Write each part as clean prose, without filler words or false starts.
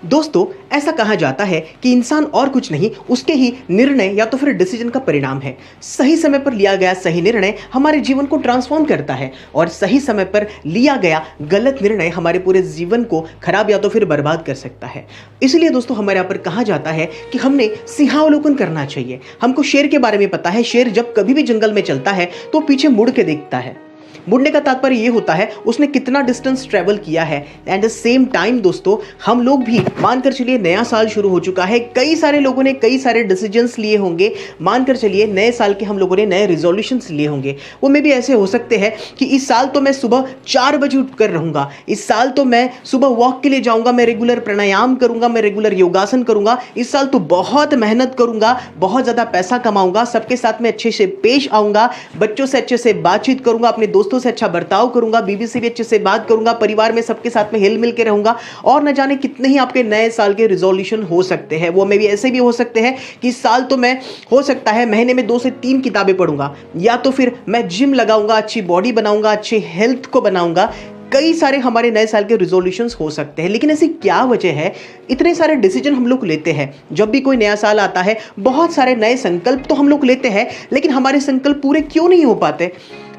दोस्तों, ऐसा कहा जाता है कि इंसान और कुछ नहीं, उसके ही निर्णय या तो फिर डिसीजन का परिणाम है। सही समय पर लिया गया सही निर्णय हमारे जीवन को ट्रांसफॉर्म करता है और सही समय पर लिया गया गलत निर्णय हमारे पूरे जीवन को खराब या तो फिर बर्बाद कर सकता है। इसलिए दोस्तों, हमारे यहाँ पर कहा जाता है कि हमने सिंहावलोकन करना चाहिए। हमको शेर के बारे में पता है, शेर जब कभी भी जंगल में चलता है तो पीछे मुड़ के देखता है। मुड़ने का तात्पर्य ये होता है उसने कितना डिस्टेंस ट्रेवल किया है। एट द सेम टाइम दोस्तों, हम लोग भी मानकर चलिए नया साल शुरू हो चुका है, कई सारे लोगों ने कई सारे डिसीजंस लिए होंगे। मानकर चलिए नए साल के हम लोगों ने नए रिजोल्यूशंस लिए होंगे। वो में भी ऐसे हो सकते हैं कि इस साल तो मैं सुबह 4 बजे उठकर रहूंगा, इस साल तो मैं सुबह वॉक के लिए जाऊंगा, मैं रेगुलर प्राणायाम करूंगा, मैं रेगुलर योगासन करूंगा, इस साल तो बहुत मेहनत करूंगा, बहुत ज़्यादा पैसा कमाऊंगा, सबके साथ में अच्छे से पेश आऊंगा, बच्चों से अच्छे से बातचीत करूंगा, अपने दोस्तों से अच्छा बर्ताव करूंगा, बीवी से भी अच्छे से बात करूंगा, परिवार में सबके साथ में हिल मिल के रहूंगा। और न जाने कितने ही आपके नए साल के रिजोल्यूशन हो सकते हैं। वो में भी ऐसे भी हो सकते हैं कि इस साल तो मैं हो सकता है महीने में 2 से 3 किताबें पढ़ूंगा, या तो फिर मैं जिम लगाऊंगा, अच्छी बॉडी बनाऊंगा, अच्छी हेल्थ को बनाऊंगा। कई सारे हमारे नए साल के रिजोल्यूशंस हो सकते हैं। लेकिन ऐसी क्या वजह है इतने सारे डिसीजन हम लोग लेते हैं? जब भी कोई नया साल आता है बहुत सारे नए संकल्प तो हम लोग लेते हैं, लेकिन हमारे संकल्प पूरे क्यों नहीं हो पाते?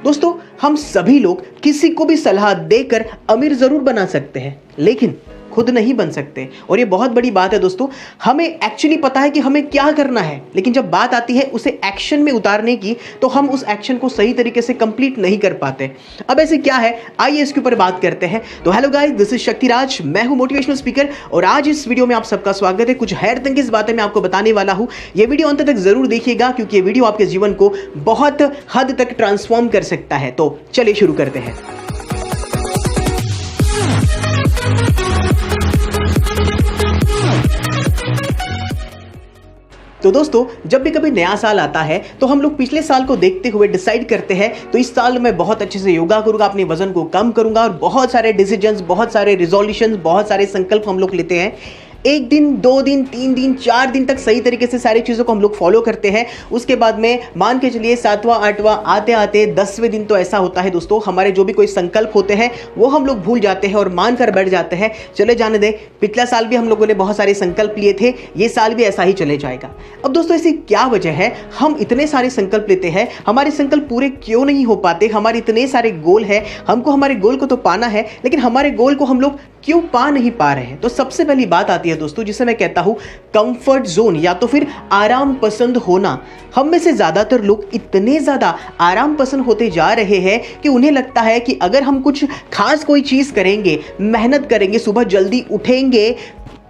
दोस्तों, हम सभी लोग किसी को भी सलाह देकर अमीर जरूर बना सकते हैं, लेकिन खुद नहीं बन सकते। और ये बहुत बड़ी बात है दोस्तों। हमें एक्चुअली पता है कि हमें क्या करना है, लेकिन जब बात आती है उसे एक्शन में उतारने की, तो हम उस एक्शन को सही तरीके से कंप्लीट नहीं कर पाते। अब ऐसे क्या है, आइए इसके ऊपर बात करते हैं। तो hello guys, this is Shaktiraj, मैं हूं मोटिवेशनल स्पीकर और आज इस वीडियो में आप सबका स्वागत है। कुछ हैरतअंगेज बातें मैं आपको बताने वाला हूं। ये वीडियो अंत तक जरूर देखिएगा, क्योंकि ये वीडियो आपके जीवन को बहुत हद तक ट्रांसफॉर्म कर सकता है। तो चलिए शुरू करते हैं। तो दोस्तों, जब भी कभी नया साल आता है तो हम लोग पिछले साल को देखते हुए डिसाइड करते हैं, तो इस साल मैं बहुत अच्छे से योगा करूंगा, अपने वजन को कम करूंगा, और बहुत सारे डिसीजंस, बहुत सारे रिजोल्यूशंस, बहुत सारे संकल्प हम लोग लेते हैं। 1 दिन, 2 दिन, 3 दिन, 4 दिन तक सही तरीके से सारी चीज़ों को हम लोग फॉलो करते हैं। उसके बाद में मान के चलिए 7वां 8वां आते आते 10वें दिन तो ऐसा होता है दोस्तों, हमारे जो भी कोई संकल्प होते हैं वो हम लोग भूल जाते हैं और मान कर बैठ जाते हैं, चले जाने दें, पिछला साल भी हम लोगों ने बहुत सारे संकल्प लिए थे, ये साल भी ऐसा ही चले जाएगा। अब दोस्तों, ऐसी क्या वजह है हम इतने सारे संकल्प लेते हैं, हमारे संकल्प पूरे क्यों नहीं हो पाते? हमारे इतने सारे गोल हैं, हमको हमारे गोल को तो पाना है, लेकिन हमारे गोल को हम लोग क्यों पा नहीं पा रहे हैं? तो सबसे पहली बात आती है दोस्तों, जिसे मैं कहता हूं कंफर्ट जोन या तो फिर आराम पसंद होना। हम में से ज्यादातर लोग इतने ज्यादा आराम पसंद होते जा रहे हैं कि उन्हें लगता है कि अगर हम कुछ खास कोई चीज करेंगे, मेहनत करेंगे, सुबह जल्दी उठेंगे,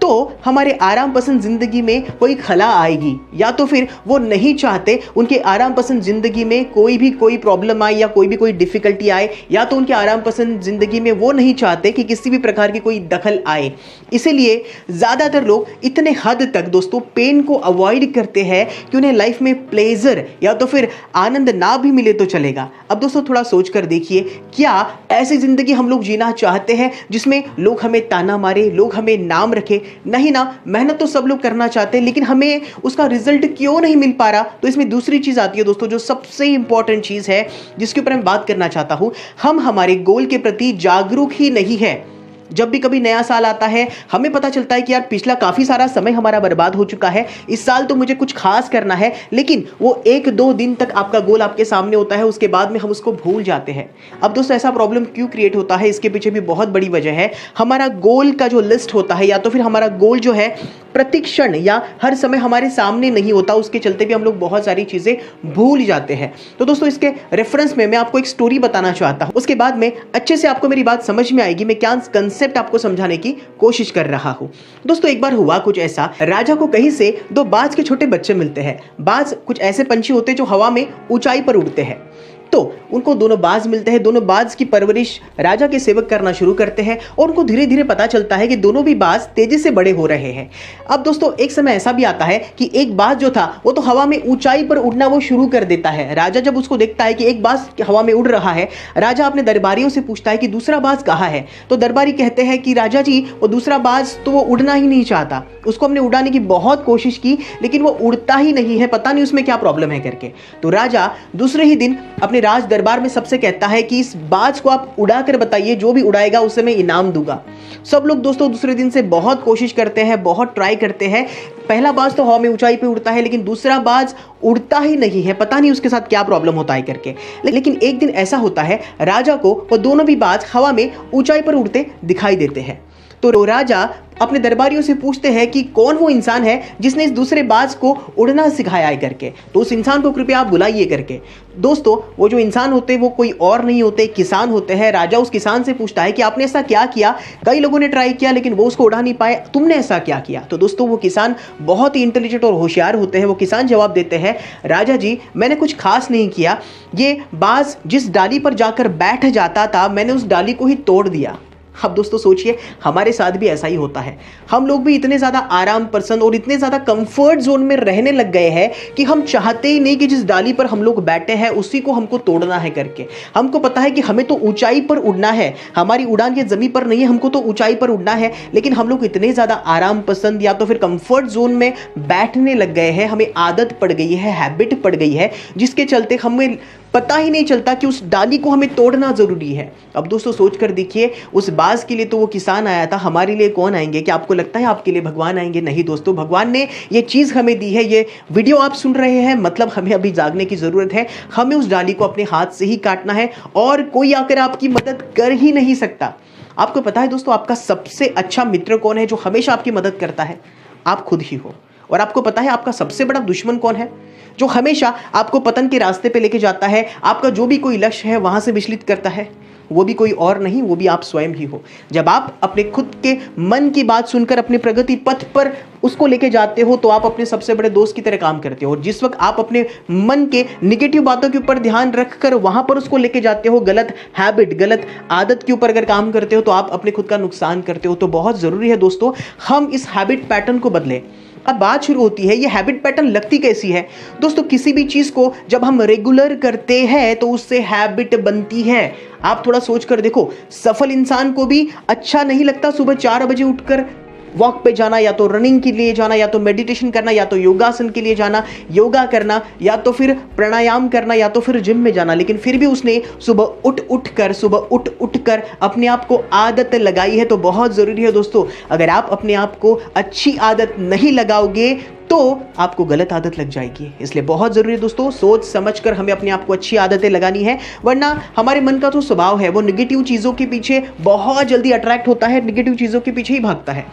तो हमारे आराम पसंद जिंदगी में कोई खला आएगी, या तो फिर वो नहीं चाहते उनके आराम पसंद जिंदगी में कोई प्रॉब्लम आए या कोई भी डिफिकल्टी आए, या तो उनके आराम पसंद जिंदगी में वो नहीं चाहते कि किसी भी प्रकार की कोई दखल आए। इसीलिए ज़्यादातर लोग इतने हद तक दोस्तों पेन को अवॉइड करते हैं कि उन्हें लाइफ में प्लेजर या तो फिर आनंद ना भी मिले तो चलेगा। अब दोस्तों, थोड़ा सोच कर देखिए, क्या ऐसी जिंदगी हम लोग जीना चाहते हैं जिसमें लोग हमें ताना मारे, लोग हमें नाम रखे? नहीं ना। मेहनत तो सब लोग करना चाहते हैं, लेकिन हमें उसका रिजल्ट क्यों नहीं मिल पा रहा? तो इसमें दूसरी चीज आती है दोस्तों, जो सबसे इंपॉर्टेंट चीज है जिसके ऊपर मैं बात करना चाहता हूं, हम हमारे गोल के प्रति जागरूक ही नहीं है। जब भी कभी नया साल आता है हमें पता चलता है कि यार पिछला काफ़ी सारा समय हमारा बर्बाद हो चुका है, इस साल तो मुझे कुछ खास करना है, लेकिन वो 1-2 दिन तक आपका गोल आपके सामने होता है, उसके बाद में हम उसको भूल जाते हैं। अब दोस्तों, ऐसा प्रॉब्लम क्यों क्रिएट होता है? इसके पीछे भी बहुत बड़ी वजह है। हमारा गोल का जो लिस्ट होता है, या तो फिर हमारा गोल जो है प्रतिक्षण या हर समय हमारे सामने नहीं होता, उसके चलते भी हम लोग बहुत सारी चीज़ें भूल जाते हैं। तो दोस्तों, इसके रेफरेंस में मैं आपको एक स्टोरी बताना चाहता हूँ, उसके बाद में अच्छे से आपको मेरी बात समझ में आएगी, मैं क्या कंसेप्ट आपको समझाने की कोशिश कर रहा हूँ। दोस्तों, एक बार हुआ कुछ ऐसा, राजा को कहीं से 2 बाज के छोटे बच्चे मिलते हैं। बाज कुछ ऐसे पंछी होते हैं जो हवा में ऊंचाई पर उड़ते हैं। तो उनको दोनों बाज मिलते हैं, दोनों बाज की परवरिश राजा के सेवक करना शुरू करते हैं और उनको धीरे धीरे पता चलता है कि दोनों भी बाज तेजी से बड़े हो रहे हैं। अब दोस्तों, एक समय ऐसा भी आता है कि एक बाज जो था वो तो हवा में ऊंचाई पर उड़ना वो शुरू कर देता है। राजा जब उसको देखता है कि एक बाज हवा में उड़ रहा है, राजा अपने दरबारियों से पूछता है कि दूसरा बाज कहाँ है? तो दरबारी कहते हैं कि राजा जी, वो दूसरा बाज तो वो उड़ना ही नहीं चाहता, उसको हमने उड़ाने की बहुत कोशिश की, लेकिन वो उड़ता ही नहीं है, पता नहीं उसमें क्या प्रॉब्लम है करके। तो राजा दूसरे ही दिन अपने राज दरबार में सबसे कहता है कि इस बाज को आप उड़ा कर बताइए, जो भी उड़ाएगा उसे मैं इनाम दूंगा। सब लोग दोस्तों दूसरे दिन से बहुत कोशिश करते हैं, बहुत ट्राई करते हैं। पहला बाज तो हवा में ऊंचाई पे उड़ता है, लेकिन दूसरा बाज उड़ता ही नहीं है, पता नहीं उसके साथ क्या प्रॉब्लम होता है करके। लेकिन एक दिन ऐसा होता है, राजा को वो दोनों भी बाज हवा में ऊंचाई पर उड़ते दिखाई देते हैं। तो राजा अपने दरबारियों से पूछते हैं कि कौन वो इंसान है जिसने इस दूसरे बाज को उड़ना सिखाया है करके, तो उस इंसान को कृपया आप बुलाइए करके। दोस्तों वो जो इंसान होते हैं वो कोई और नहीं होते, किसान होते हैं। राजा उस किसान से पूछता है कि आपने ऐसा क्या किया, कई लोगों ने ट्राई किया लेकिन वो उसको उड़ा नहीं पाए, तुमने ऐसा क्या किया। तो दोस्तों वो किसान बहुत ही इंटेलिजेंट और होशियार होते हैं। वो किसान जवाब देते हैं, राजा जी मैंने कुछ खास नहीं किया, ये बाज जिस डाली पर जाकर बैठ जाता था मैंने उस डाली को ही तोड़ दिया। अब दोस्तों सोचिए, हमारे साथ भी ऐसा ही होता है। हम लोग भी इतने ज़्यादा आराम पसंद और इतने ज़्यादा कंफर्ट जोन में रहने लग गए हैं कि हम चाहते ही नहीं कि जिस डाली पर हम लोग बैठे हैं उसी को हमको तोड़ना है करके। हमको पता है कि हमें तो ऊंचाई पर उड़ना है, हमारी उड़ान ये ज़मीन पर नहीं है, हमको तो ऊंचाई पर उड़ना है। लेकिन हम लोग इतने ज़्यादा आराम पसंद या तो फिर कंफर्ट जोन में बैठने लग गए हैं, हमें आदत पड़ गई है, हैबिट पड़ गई है, जिसके चलते हमें पता ही नहीं चलता कि उस डाली को हमें तोड़ना जरूरी है। अब दोस्तों सोच कर देखिए, उस बाज के लिए तो वो किसान आया था, हमारे लिए कौन आएंगे? क्या आपको लगता है आपके लिए भगवान आएंगे? नहीं दोस्तों, भगवान ने ये चीज़ हमें दी है। ये वीडियो आप सुन रहे हैं मतलब हमें अभी जागने की ज़रूरत है। हमें उस डाली को अपने हाथ से ही काटना है और कोई आकर आपकी मदद कर ही नहीं सकता। आपको पता है दोस्तों, आपका सबसे अच्छा मित्र कौन है जो हमेशा आपकी मदद करता है? आप खुद ही हो। और आपको पता है आपका सबसे बड़ा दुश्मन कौन है जो हमेशा आपको पतन के रास्ते पे लेके जाता है, आपका जो भी कोई लक्ष्य है वहां से विचलित करता है? वो भी कोई और नहीं, वो भी आप स्वयं ही हो। जब आप अपने खुद के मन की बात सुनकर अपने प्रगति पथ पर उसको लेके जाते हो तो आप अपने सबसे बड़े दोस्त की तरह काम करते हो। और जिस वक्त आप अपने मन के निगेटिव बातों के ऊपर ध्यान रखकर वहां पर उसको लेके जाते हो, गलत हैबिट, गलत आदत के ऊपर अगर काम करते हो तो आप अपने खुद का नुकसान करते हो। तो बहुत जरूरी है दोस्तों हम इस हैबिट पैटर्न को बदलें। अब बात शुरू होती है, ये हैबिट पैटर्न लगती कैसी है? दोस्तों किसी भी चीज को जब हम रेगुलर करते हैं तो उससे हैबिट बनती है। आप थोड़ा सोच कर देखो, सफल इंसान को भी अच्छा नहीं लगता सुबह 4 बजे उठकर वॉक पे जाना, या तो रनिंग के लिए जाना, या तो मेडिटेशन करना, या तो योगासन के लिए जाना, योगा करना, या तो फिर प्राणायाम करना, या तो फिर जिम में जाना। लेकिन फिर भी उसने सुबह उठ कर अपने आप को आदत लगाई है। तो बहुत ज़रूरी है दोस्तों, अगर आप अपने आप को अच्छी आदत नहीं लगाओगे तो आपको गलत आदत लग जाएगी। इसलिए बहुत ज़रूरी है दोस्तों, सोच समझ कर हमें अपने आप को अच्छी आदतें लगानी है, वरना हमारे मन का जो स्वभाव है वो निगेटिव चीज़ों के पीछे बहुत जल्दी अट्रैक्ट होता है, निगेटिव चीज़ों के पीछे ही भागता है।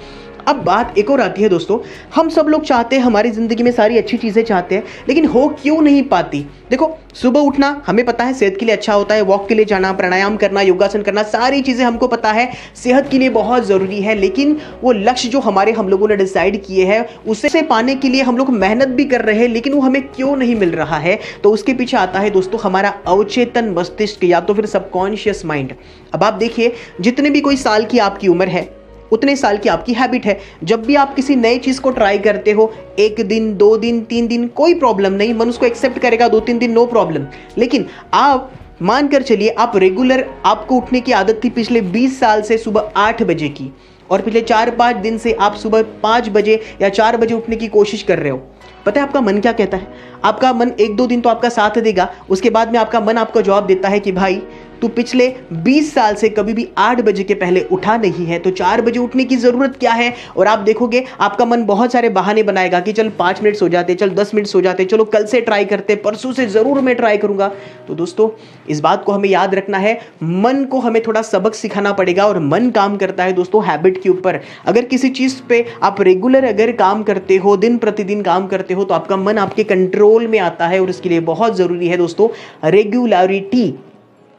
अब बात एक और आती है दोस्तों, हम सब लोग चाहते हैं, हमारी ज़िंदगी में सारी अच्छी चीज़ें चाहते हैं, लेकिन हो क्यों नहीं पाती? देखो, सुबह उठना हमें पता है सेहत के लिए अच्छा होता है, वॉक के लिए जाना, प्राणायाम करना, योगासन करना, सारी चीज़ें हमको पता है सेहत के लिए बहुत ज़रूरी है। लेकिन वो लक्ष्य जो हम लोगों ने डिसाइड किए हैं उसे पाने के लिए हम लोग मेहनत भी कर रहे हैं, लेकिन वो हमें क्यों नहीं मिल रहा है? तो उसके पीछे आता है दोस्तों हमारा अवचेतन मस्तिष्क या तो फिर सबकॉन्शियस माइंड। अब आप देखिए, जितने भी कोई साल की आपकी उम्र है उतने साल की आपकी हैबिट है। जब भी आप किसी नई चीज़ को ट्राई करते हो, 1 दिन 2 दिन 3 दिन कोई प्रॉब्लम नहीं, मन उसको एक्सेप्ट करेगा, 2-3 दिन नो प्रॉब्लम। लेकिन आप मान कर चलिए, आप रेगुलर आपको उठने की आदत थी पिछले 20 साल से सुबह 8 बजे की, और पिछले 4-5 दिन से आप सुबह 5 बजे या 4 बजे उठने की कोशिश कर रहे हो। पता है आपका मन क्या कहता है? आपका मन 1-2 दिन तो आपका साथ देगा, उसके बाद में आपका मन आपको जवाब देता है कि भाई तू पिछले 20 साल से कभी भी 8 बजे के पहले उठा नहीं है, तो 4 बजे उठने की ज़रूरत क्या है? और आप देखोगे आपका मन बहुत सारे बहाने बनाएगा कि चल 5 मिनट सो जाते, चल 10 मिनट सो जाते, चलो कल से ट्राई करते, परसों से ज़रूर मैं ट्राई करूँगा। तो दोस्तों इस बात को हमें याद रखना है, मन को हमें थोड़ा सबक सिखाना पड़ेगा, और मन काम करता है दोस्तों हैबिट के ऊपर। अगर किसी चीज़ पे आप रेगुलर अगर काम करते हो, दिन प्रतिदिन काम करते हो, तो आपका मन आपके कंट्रोल में आता है, और इसके लिए बहुत ज़रूरी है दोस्तों रेगुलरिटी।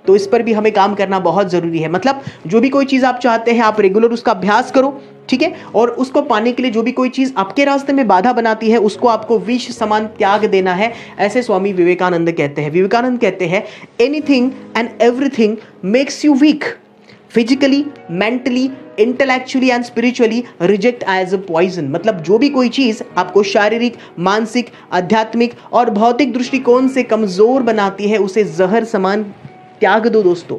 तो इस पर भी हमें काम करना बहुत ज़रूरी है। मतलब जो भी कोई चीज़ आप चाहते हैं आप रेगुलर उसका अभ्यास करो, ठीक है, और उसको पाने के लिए जो भी कोई चीज़ आपके रास्ते में बाधा बनाती है उसको आपको विष समान त्याग देना है, ऐसे स्वामी विवेकानंद कहते हैं। विवेकानंद कहते हैं, anything and everything makes you weak, physically, mentally, intellectually and spiritually reject as a poison. मतलब जो भी कोई चीज़ आपको शारीरिक, मानसिक, आध्यात्मिक और भौतिक दृष्टिकोण से कमज़ोर बनाती है उसे जहर समान त्याग दो दोस्तों।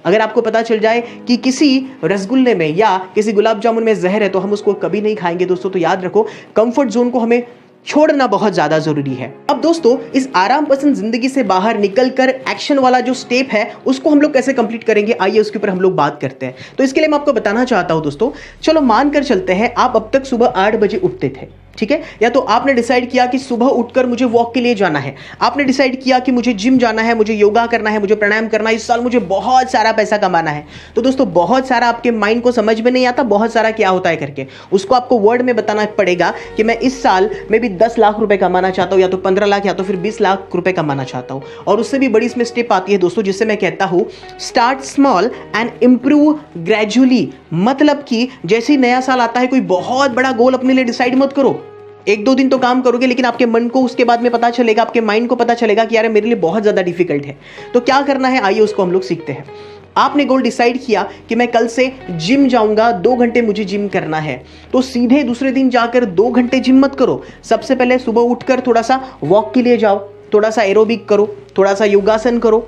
अगर आपको पता चल जाए कि किसी रसगुल्ले में या किसी गुलाब जामुन में जहर है तो हम उसको कभी नहीं खाएंगे दोस्तों। तो याद रखो, कंफर्ट जोन को हमें छोड़ना बहुत ज्यादा जरूरी है। अब दोस्तों, इस आराम पसंद जिंदगी से बाहर निकलकर एक्शन वाला जो स्टेप है उसको हम लोग कैसे कंप्लीट करेंगे, आइए उसके ऊपर हम लोग बात करते हैं। तो इसके लिए मैं आपको बताना चाहता हूं दोस्तों, चलो मानकर चलते हैं आप अब तक सुबह 8 बजे उठते थे, ठीक है, या तो आपने डिसाइड किया कि सुबह उठकर मुझे वॉक के लिए जाना है, आपने डिसाइड किया कि मुझे जिम जाना है, मुझे योगा करना है, मुझे प्राणायाम करना है, इस साल मुझे बहुत सारा पैसा कमाना है। तो दोस्तों, बहुत सारा आपके माइंड को समझ में नहीं आता बहुत सारा क्या होता है करके, उसको आपको वर्ड में बताना पड़ेगा कि मैं इस साल में भी 10 लाख रुपए कमाना चाहता हूं, या तो 15 लाख, या तो फिर 20 लाख रुपए कमाना चाहता हूं। और उससे भी बड़ी इसमें स्टेप आती है दोस्तों, जिससे मैं कहता हूं start small and improve gradually. मतलब कि जैसे ही नया साल आता है कोई बहुत बड़ा गोल अपने लिए डिसाइड मत करो। 1-2 दिन तो काम करोगे, लेकिन आपके मन को उसके बाद में पता चलेगा, आपके माइंड को पता चलेगा कि यार मेरे लिए बहुत ज्यादा डिफिकल्ट है। तो क्या करना है, आइए उसको हम लोग सीखते हैं। आपने गोल डिसाइड किया कि मैं कल से जिम जाऊंगा, 2 घंटे मुझे जिम करना है, तो सीधे दूसरे दिन जाकर 2 घंटे जिम मत करो। सबसे पहले सुबह उठकर थोड़ा सा वॉक के लिए जाओ, थोड़ा सा एरोबिक करो, थोड़ा सा योगासन करो,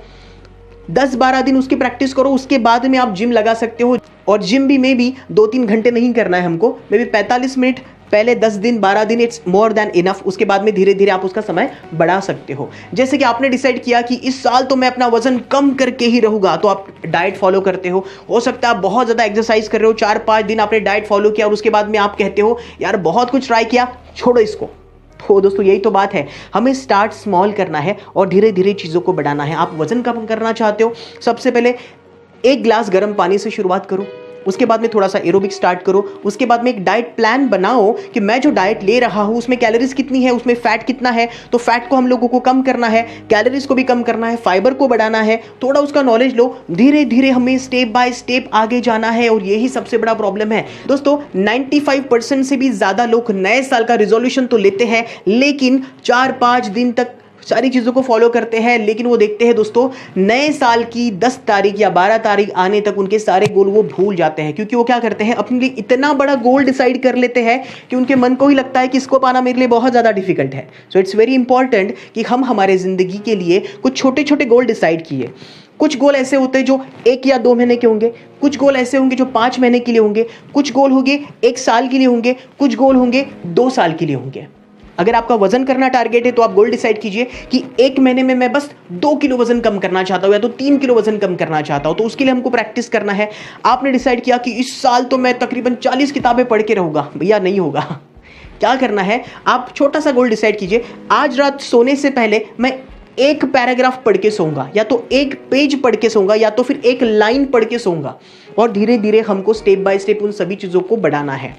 10-12 दिन उसकी प्रैक्टिस करो। उसके बाद में आप जिम लगा सकते हो। और जिम भी में भी 2-3 घंटे नहीं करना है हमको, मे भी 45 मिनट, पहले 10 दिन 12 दिन इट्स मोर देन इनफ। उसके बाद में धीरे धीरे आप उसका समय बढ़ा सकते हो। जैसे कि आपने डिसाइड किया कि इस साल तो मैं अपना वजन कम करके ही रहूंगा, तो आप डाइट फॉलो करते हो सकता है आप बहुत ज्यादा एक्सरसाइज कर रहे हो, 4-5 दिन आपने डाइट फॉलो किया और उसके बाद में आप कहते हो यार बहुत कुछ ट्राई किया, छोड़ो इसको। तो दोस्तों, यही तो बात है, हमें स्टार्ट स्मॉल करना है और धीरे धीरे चीजों को बढ़ाना है। आप वजन कम करना चाहते हो, सबसे पहले 1 गिलास गर्म पानी से शुरुआत करो, उसके बाद में थोड़ा सा एरोबिक स्टार्ट करो, उसके बाद में एक डाइट प्लान बनाओ कि मैं जो डाइट ले रहा हूं उसमें कैलोरीज कितनी है, उसमें फैट कितना है, तो फैट को हम लोगों को कम करना है, कैलोरीज को भी कम करना है, फाइबर को बढ़ाना है, थोड़ा उसका नॉलेज लो। धीरे धीरे हमें स्टेप बाय स्टेप आगे जाना है और यही सबसे बड़ा प्रॉब्लम है दोस्तों। 95% से भी ज्यादा लोग नए साल का रिजोल्यूशन तो लेते हैं, लेकिन 4-5 दिन तक सारी चीजों को फॉलो करते हैं, लेकिन वो देखते हैं दोस्तों नए साल की 10 तारीख या 12 तारीख आने तक उनके सारे गोल वो भूल जाते हैं। क्योंकि वो क्या करते हैं, अपने लिए इतना बड़ा गोल डिसाइड कर लेते हैं कि उनके मन को ही लगता है कि इसको पाना मेरे लिए बहुत ज्यादा डिफिकल्ट है। सो इट्स वेरी इंपॉर्टेंट कि हम हमारे जिंदगी के लिए कुछ छोटे छोटे गोल डिसाइड किए। कुछ गोल ऐसे होते हैं जो 1 या 2 महीने के होंगे, कुछ गोल ऐसे होंगे जो 5 महीने के लिए होंगे, कुछ गोल होंगे 1 साल के लिए होंगे, कुछ गोल होंगे 2 साल के लिए होंगे। अगर आपका वजन करना टारगेट है तो आप गोल डिसाइड कीजिए कि 1 महीने में मैं बस 2 किलो वजन कम करना चाहता हूं या तो 3 किलो वजन कम करना चाहता हूं, तो उसके लिए हमको प्रैक्टिस करना है। आपने डिसाइड किया कि इस साल तो मैं तकरीबन 40 किताबें पढ़ के रहूंगा, भैया नहीं होगा। क्या करना है, आप छोटा सा गोल डिसाइड कीजिए, आज रात सोने से पहले मैं 1 पैराग्राफ पढ़ के सोऊंगा, या तो 1 पेज पढ़ के सोऊंगा, या तो फिर 1 लाइन पढ़ के सोऊंगा। और धीरे धीरे हमको स्टेप बाय स्टेप उन सभी चीजों को बढ़ाना है।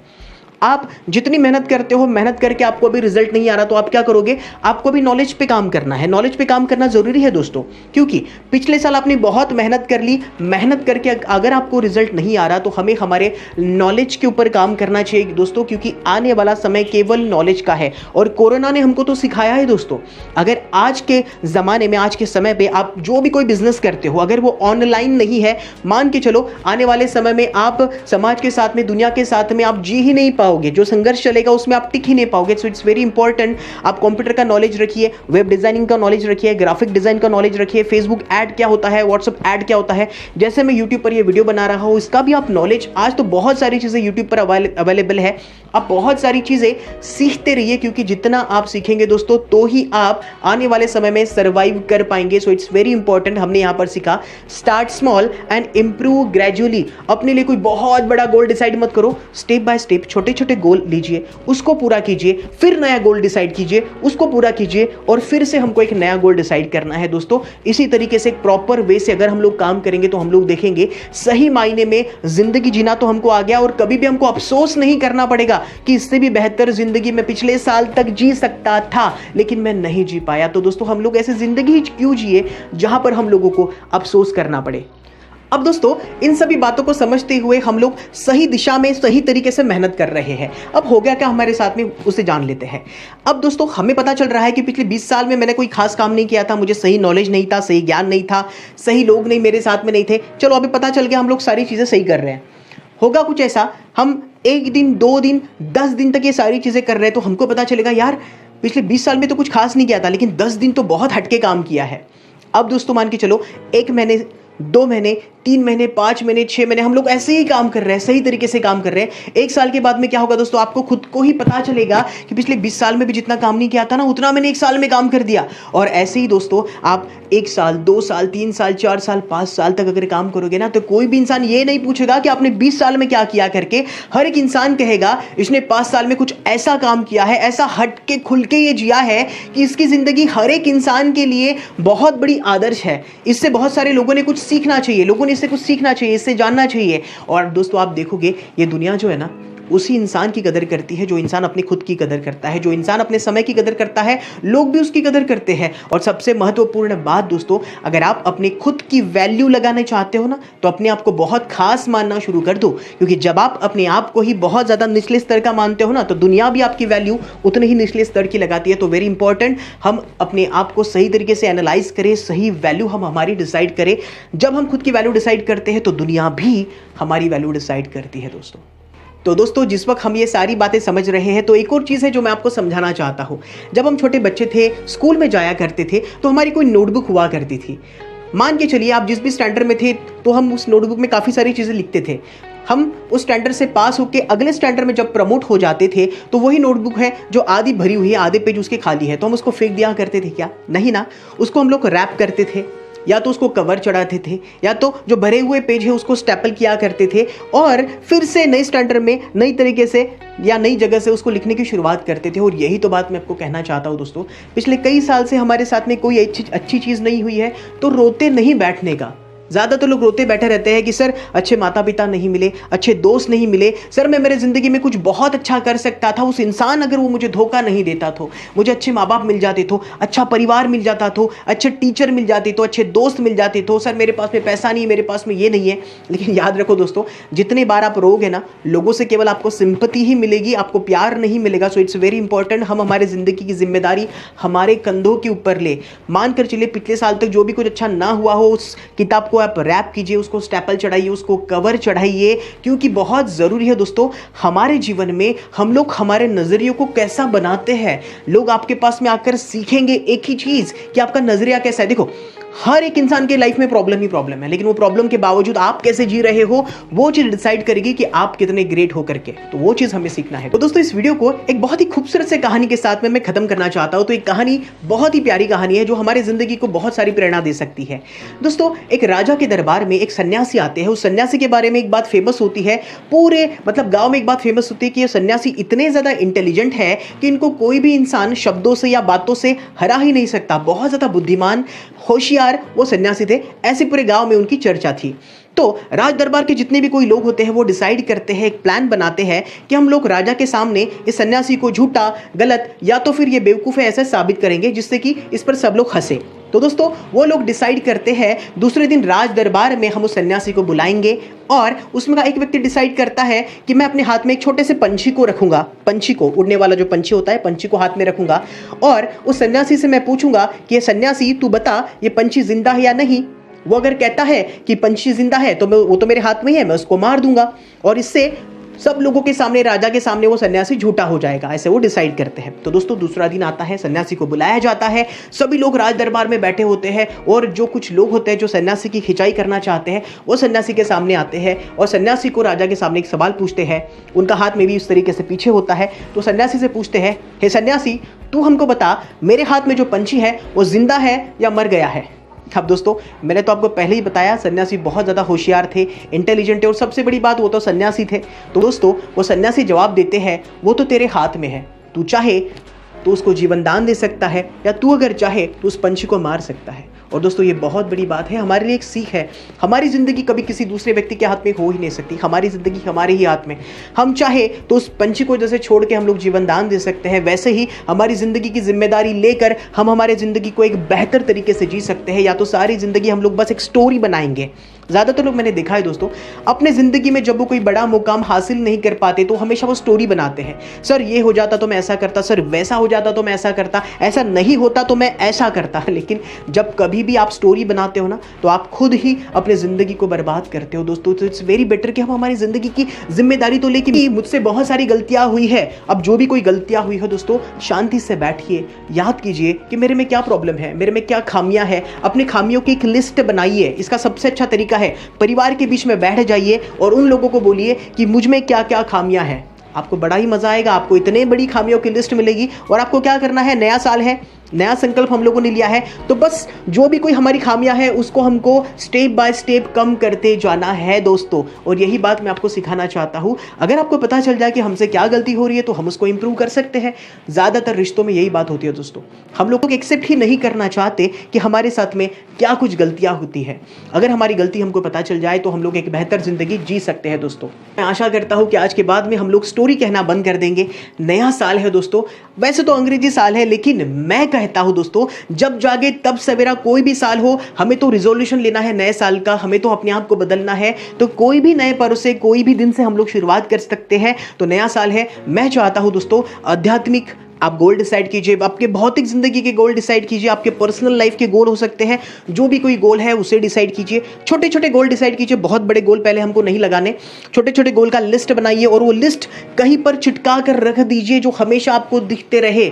आप जितनी मेहनत करते हो, मेहनत करके आपको अभी रिजल्ट नहीं आ रहा, तो आप क्या करोगे, आपको भी नॉलेज पे काम करना है। नॉलेज पे काम करना जरूरी है दोस्तों, क्योंकि पिछले साल आपने बहुत मेहनत कर ली, मेहनत करके अगर आपको रिजल्ट नहीं आ रहा तो हमें हमारे नॉलेज के ऊपर काम करना चाहिए दोस्तों, क्योंकि आने वाला समय केवल नॉलेज का है। और कोरोना ने हमको तो सिखाया है दोस्तों, अगर आज के जमाने में, आज के समय पे आप जो भी कोई बिजनेस करते हो, अगर वो ऑनलाइन नहीं है, मान के चलो आने वाले समय में आप समाज के साथ में, दुनिया के साथ में आप जी ही नहीं पाओगे, जो संघर्ष चलेगा उसमें आप टिक ही नहीं पाओगे। सो इट्स वेरी इंपॉर्टेंट, आप कंप्यूटर का नॉलेज रखिए, वेब डिजाइनिंग का नॉलेज रखिए, ग्राफिक डिजाइन का नॉलेज रखिए, फेसबुक ऐड क्या होता है, व्हाट्सएप ऐड क्या होता है, जैसे मैं यूट्यूब पर ये वीडियो बना रहा हूं इसका भी आप नॉलेज, आज तो बहुत सारी चीजें यूट्यूब पर अवेलेबल है, आप बहुत सारी चीजें सीखते रहिए, क्योंकि जितना आप सीखेंगे दोस्तों तो ही आप आने वाले समय में सर्वाइव कर पाएंगे। सो इट्स वेरी इंपॉर्टेंट, हमने यहां पर सीखा start small and improve gradually. अपने लिए कोई बहुत बड़ा गोल डिसाइड मत करो, स्टेप बाय स्टेप छोटे छोटे गोल लीजिए, उसको पूरा कीजिए, फिर नया गोल डिसाइड कीजिए, उसको पूरा कीजिए, और फिर से हमको एक नया गोल डिसाइड करना है दोस्तों। इसी तरीके से एक प्रॉपर वे से अगर हम लोग काम करेंगे तो हम लोग देखेंगे सही मायने में जिंदगी जीना तो हमको आ गया, और कभी भी हमको अफसोस नहीं करना पड़ेगा कि इससे भी बेहतर जिंदगी में पिछले साल तक जी सकता था लेकिन मैं नहीं जी पाया। तो दोस्तों, हम लोग ऐसे जिंदगी क्यों जिए जहां पर हम लोगों को अफसोस करना पड़े। अब दोस्तों, इन सभी बातों को समझते हुए हम लोग सही दिशा में सही तरीके से मेहनत कर रहे हैं। अब हो गया क्या हमारे साथ में, उसे जान लेते हैं। अब दोस्तों, हमें पता चल रहा है कि पिछले 20 साल में मैंने कोई खास काम नहीं किया था, मुझे सही नॉलेज नहीं था, सही ज्ञान नहीं था, सही लोग नहीं मेरे साथ में नहीं थे। चलो अभी पता चल गया हम लोग सारी चीजें सही कर रहे हैं। होगा कुछ ऐसा, हम 1 दिन 2 दिन 10 दिन तक ये सारी चीजें कर रहे हैं, तो हमको पता चलेगा यार पिछले 20 साल में तो कुछ खास नहीं किया था, लेकिन 10 दिन तो बहुत हटके काम किया है। अब दोस्तों मान के चलो 1 महीने, 2 महीने, 3 महीने, 5 महीने, 6 महीने हम लोग ऐसे ही काम कर रहे हैं, सही तरीके से काम कर रहे हैं। 1 साल के बाद में क्या होगा दोस्तों, आपको खुद को ही पता चलेगा कि पिछले 20 साल में भी जितना काम नहीं किया था ना, उतना मैंने 1 साल में काम कर दिया। और ऐसे ही दोस्तों आप 1 साल, 2 साल, 3 साल, 4 साल, 5 साल तक अगर काम करोगे ना, तो कोई भी इंसान ये नहीं पूछेगा कि आपने 20 साल में क्या किया करके। हर एक इंसान कहेगा इसने 5 साल में कुछ ऐसा काम किया है, ऐसा हट के खुल के ये जिया है कि इसकी जिंदगी हर एक इंसान के लिए बहुत बड़ी आदर्श है। इससे बहुत सारे लोगों ने कुछ सीखना चाहिए, लोगों ने इससे कुछ सीखना चाहिए, इससे जानना चाहिए। और दोस्तों आप देखोगे ये दुनिया जो है ना, उसी इंसान की कदर करती है जो इंसान अपनी खुद की कदर करता है, जो इंसान अपने समय की कदर करता है, लोग भी उसकी कदर करते हैं। और सबसे महत्वपूर्ण बात दोस्तों, अगर आप अपनी खुद की वैल्यू लगाना चाहते हो ना, तो अपने आप को बहुत खास मानना शुरू कर दो। क्योंकि जब आप अपने आप को ही बहुत ज़्यादा निचले स्तर का मानते हो ना, तो दुनिया भी आपकी वैल्यू उतने ही निचले स्तर की लगाती है। तो वेरी इंपॉर्टेंट, हम अपने आप को सही तरीके से एनालाइज करें, सही वैल्यू हम हमारी डिसाइड करें। जब हम खुद की वैल्यू डिसाइड करते हैं तो दुनिया भी हमारी वैल्यू डिसाइड करती है दोस्तों। तो दोस्तों जिस वक्त हम ये सारी बातें समझ रहे हैं, तो एक और चीज़ है जो मैं आपको समझाना चाहता हूँ। जब हम छोटे बच्चे थे, स्कूल में जाया करते थे, तो हमारी कोई नोटबुक हुआ करती थी। मान के चलिए आप जिस भी स्टैंडर्ड में थे, तो हम उस नोटबुक में काफ़ी सारी चीज़ें लिखते थे। हम उस स्टैंडर्ड से पास होकर अगले स्टैंडर्ड में जब प्रमोट हो जाते थे, तो वही नोटबुक है जो आधी भरी हुई है, आधे पेज उसके खाली है, तो हम उसको फेंक दिया करते थे क्या? नहीं ना, उसको हम लोग रैप करते थे, या तो उसको कवर चढ़ाते थे, या तो जो भरे हुए पेज है उसको स्टेपल किया करते थे, और फिर से नए स्टैंडर्ड में नई तरीके से या नई जगह से उसको लिखने की शुरुआत करते थे। और यही तो बात मैं आपको कहना चाहता हूँ दोस्तों, पिछले कई साल से हमारे साथ में कोई अच्छी चीज़ नहीं हुई है, तो रोते नहीं बैठने का। ज़्यादातर लोग रोते बैठे रहते हैं कि सर अच्छे माता पिता नहीं मिले, अच्छे दोस्त नहीं मिले, सर मैं मेरे ज़िंदगी में कुछ बहुत अच्छा कर सकता था, उस इंसान अगर वो मुझे धोखा नहीं देता तो, मुझे अच्छे माँ बाप मिल जाते तो, अच्छा परिवार मिल जाता तो, अच्छे टीचर मिल जाते तो, अच्छे दोस्त मिल जाते तो, सर मेरे पास में पैसा नहीं, मेरे पास में ये नहीं है। लेकिन याद रखो दोस्तों, जितने बार आप रोगे ना, लोगों से केवल आपको सिंपैथी ही मिलेगी, आपको प्यार नहीं मिलेगा। सो इट्स वेरी इंपॉर्टेंट, हम हमारे ज़िंदगी की जिम्मेदारी हमारे कंधों के ऊपर ले। मानकर चलिए पिछले साल तक जो भी कुछ अच्छा ना हुआ हो, उस किताब को आप रैप कीजिए, उसको स्टेपल चढ़ाइए, उसको कवर चढ़ाइए, क्योंकि बहुत ज़रूरी है दोस्तों हमारे जीवन में हम लोग हमारे नज़रियों को कैसा बनाते हैं। लोग आपके पास में आकर सीखेंगे एक ही चीज़ कि आपका नज़रिया कैसा है। देखो हर एक इंसान के लाइफ में प्रॉब्लम ही प्रॉब्लम है, लेकिन वो प्रॉब्लम के बावजूद आप कैसे जी रहे हो, वो चीज़ डिसाइड करेगी कि आप कितने ग्रेट हो करके। तो वो चीज़ हमें सीखना है। तो दोस्तों इस वीडियो को एक बहुत ही खूबसूरत से कहानी के साथ में मैं खत्म करना चाहता हूँ। तो एक कहानी बहुत ही प्यारी कहानी है जो हमारी जिंदगी को बहुत सारी प्रेरणा दे सकती है। दोस्तों एक राजा के दरबार में एक सन्यासी आते हैं। उस सन्यासी के बारे में एक बात फेमस होती है, पूरे मतलब गाँव में एक बात फेमस होती है कि ये सन्यासी इतने ज़्यादा इंटेलिजेंट है कि इनको कोई भी इंसान शब्दों से या बातों से हरा ही नहीं सकता। बहुत ज़्यादा बुद्धिमान, होशियार वो सन्यासी थे, ऐसे पूरे गांव में उनकी चर्चा थी। तो राज दरबार के जितने भी कोई लोग होते हैं वो डिसाइड करते हैं, एक प्लान बनाते हैं कि हम लोग राजा के सामने इस सन्यासी को झूठा, गलत या तो फिर ये बेवकूफ़ है ऐसा साबित करेंगे जिससे कि इस पर सब लोग हंसे। तो दोस्तों वो लोग डिसाइड करते हैं दूसरे दिन राज दरबार में हम उस सन्यासी को बुलाएंगे, और उसमें का एक व्यक्ति डिसाइड करता है कि मैं अपने हाथ में एक छोटे से पंछी को रखूंगा, पंछी को, उड़ने वाला जो पंछी होता है, पंछी को हाथ में रखूंगा, और उस सन्यासी से मैं पूछूंगा कि ये सन्यासी तू बता ये पंछी जिंदा है या नहीं। वो अगर कहता है कि पंछी जिंदा है तो वो तो मेरे हाथ में ही है, मैं उसको मार दूंगा, और इससे सब लोगों के सामने, राजा के सामने वो सन्यासी झूठा हो जाएगा। ऐसे वो डिसाइड करते हैं। तो दोस्तों दूसरा दिन आता है, सन्यासी को बुलाया जाता है, सभी लोग राज दरबार में बैठे होते हैं, और जो कुछ लोग होते हैं जो सन्यासी की खिंचाई करना चाहते हैं वो सन्यासी के सामने आते हैं, और सन्यासी को राजा के सामने एक सवाल पूछते हैं। उनका हाथ में भी इस तरीके से पीछे होता है। तो सन्यासी से पूछते हैं, हे सन्यासी तू हमको बता, मेरे हाथ में जो पंछी है वो जिंदा है या मर गया है। अब दोस्तों मैंने तो आपको पहले ही बताया सन्यासी बहुत ज़्यादा होशियार थे, इंटेलिजेंट थे, और सबसे बड़ी बात वो तो सन्यासी थे। तो दोस्तों वो सन्यासी जवाब देते हैं, वो तो तेरे हाथ में है, तू चाहे तो उसको जीवन दान दे सकता है, या तू अगर चाहे तो उस पंछी को मार सकता है। और दोस्तों ये बहुत बड़ी बात है, हमारे लिए एक सीख है। हमारी ज़िंदगी कभी किसी दूसरे व्यक्ति के हाथ में हो ही नहीं सकती, हमारी ज़िंदगी हमारे ही हाथ में। हम चाहे तो उस पंछी को जैसे छोड़ के हम लोग जीवन दान दे सकते हैं, वैसे ही हमारी ज़िंदगी की जिम्मेदारी लेकर हम हमारे ज़िंदगी को एक बेहतर तरीके से जी सकते हैं। या तो सारी ज़िंदगी हम लोग बस एक स्टोरी बनाएंगे। ज़्यादातर लोग मैंने देखा है दोस्तों, अपने ज़िंदगी में जब वो कोई बड़ा मुकाम हासिल नहीं कर पाते तो हमेशा वो स्टोरी बनाते हैं। सर ये हो जाता तो मैं ऐसा करता, सर वैसा हो जाता तो मैं ऐसा करता, ऐसा नहीं होता तो मैं ऐसा करता। लेकिन जब कभी भी आप स्टोरी बनाते हो ना, तो आप खुद ही अपने ज़िंदगी को बर्बाद करते हो दोस्तों। तो इट्स वेरी बेटर कि हम हमारी ज़िंदगी की जिम्मेदारी तो लेकिन मुझसे बहुत सारी गलतियाँ हुई है। अब जो भी कोई गलतियाँ हुई है दोस्तों, शांति से बैठिए, याद कीजिए कि मेरे में क्या प्रॉब्लम है, मेरे में क्या खामियाँ हैं, अपनी खामियों की एक लिस्ट बनाइए। इसका सबसे अच्छा तरीका है, परिवार के बीच में बैठ जाइए और उन लोगों को बोलिए कि मुझ में क्या क्या खामियां हैं। आपको बड़ा ही मजा आएगा, आपको इतने बड़ी खामियों की लिस्ट मिलेगी। और आपको क्या करना है, नया साल है, नया संकल्प हम लोगों ने लिया है, तो बस जो भी कोई हमारी खामियां हैं उसको हमको स्टेप बाय स्टेप कम करते जाना है दोस्तों। और यही बात मैं आपको सिखाना चाहता हूं। अगर आपको पता चल जाए कि हमसे क्या गलती हो रही है तो हम उसको इंप्रूव कर सकते हैं। ज़्यादातर रिश्तों में यही बात होती है दोस्तों, हम लोग एक्सेप्ट ही नहीं करना चाहते कि हमारे साथ में क्या कुछ गलतियां होती है। अगर हमारी गलती हमको पता चल जाए तो हम लोग एक बेहतर जिंदगी जी सकते हैं दोस्तों। मैं आशा करता हूं कि आज के बाद में हम लोग स्टोरी कहना बंद कर देंगे। नया साल है दोस्तों, वैसे तो अंग्रेजी साल है, लेकिन मैं कहता हूं दोस्तों, जब जागे तब सवेरा, कोई भी साल हो, हमें तो रिजोल्यूशन लेना है नए साल का, हमें तो अपने आप को बदलना है। तो कोई भी नए पर्व से, कोई भी दिन से हम लोग शुरुआत कर सकते हैं। तो नया साल है, मैं चाहता हूं दोस्तों आध्यात्मिक आप गोल डिसाइड कीजिए, आपके भौतिक जिंदगी के गोल डिसाइड कीजिए, आपके पर्सनल लाइफ के गोल हो सकते हैं, जो भी कोई गोल है उसे डिसाइड कीजिए। छोटे छोटे गोल डिसाइड कीजिए, बहुत बड़े गोल पहले हमको नहीं लगाने। छोटे छोटे गोल का लिस्ट बनाइए और वो लिस्ट कहीं पर चिटका कर रख दीजिए जो हमेशा आपको दिखते रहे।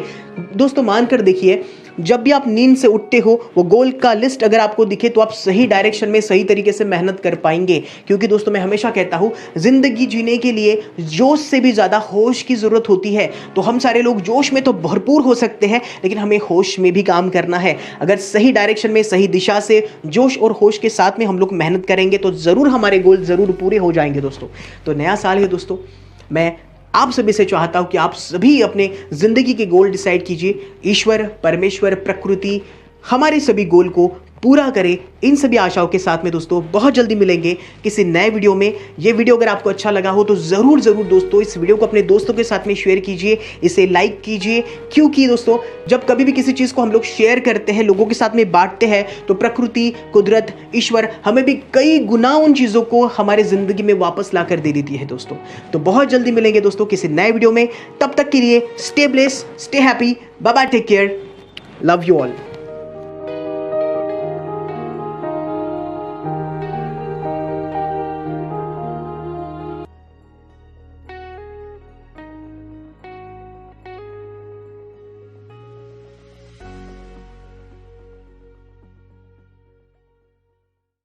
दोस्तों मानकर देखिए, जब भी आप नींद से उठते हो, वो गोल का लिस्ट अगर आपको दिखे तो आप सही डायरेक्शन में सही तरीके से मेहनत कर पाएंगे। क्योंकि दोस्तों मैं हमेशा कहता हूं, जिंदगी जीने के लिए जोश से भी ज्यादा होश की जरूरत होती है। तो हम सारे लोग जोश में तो भरपूर हो सकते हैं, लेकिन हमें होश में भी काम करना है। अगर सही डायरेक्शन में, सही दिशा से, जोश और होश के साथ में हम लोग मेहनत करेंगे तो जरूर हमारे गोल जरूर पूरे हो जाएंगे दोस्तों। तो नया साल है दोस्तों, मैं आप सभी से चाहता हूं कि आप सभी अपने जिंदगी के गोल डिसाइड कीजिए। ईश्वर, परमेश्वर, प्रकृति हमारे सभी गोल को पूरा करे। इन सभी आशाओं के साथ में दोस्तों बहुत जल्दी मिलेंगे किसी नए वीडियो में। ये वीडियो अगर आपको अच्छा लगा हो तो ज़रूर दोस्तों इस वीडियो को अपने दोस्तों के साथ में शेयर कीजिए, इसे लाइक कीजिए। क्योंकि दोस्तों जब कभी भी किसी चीज़ को हम लोग शेयर करते हैं, लोगों के साथ में बांटते हैं, तो प्रकृति, कुदरत, ईश्वर हमें भी कई गुना उन चीज़ों को हमारे ज़िंदगी में वापस ला कर दे देती है दोस्तों। तो बहुत जल्दी मिलेंगे दोस्तों किसी नए वीडियो में। तब तक के लिए stay blessed, stay happy, bye bye, take care, love you all.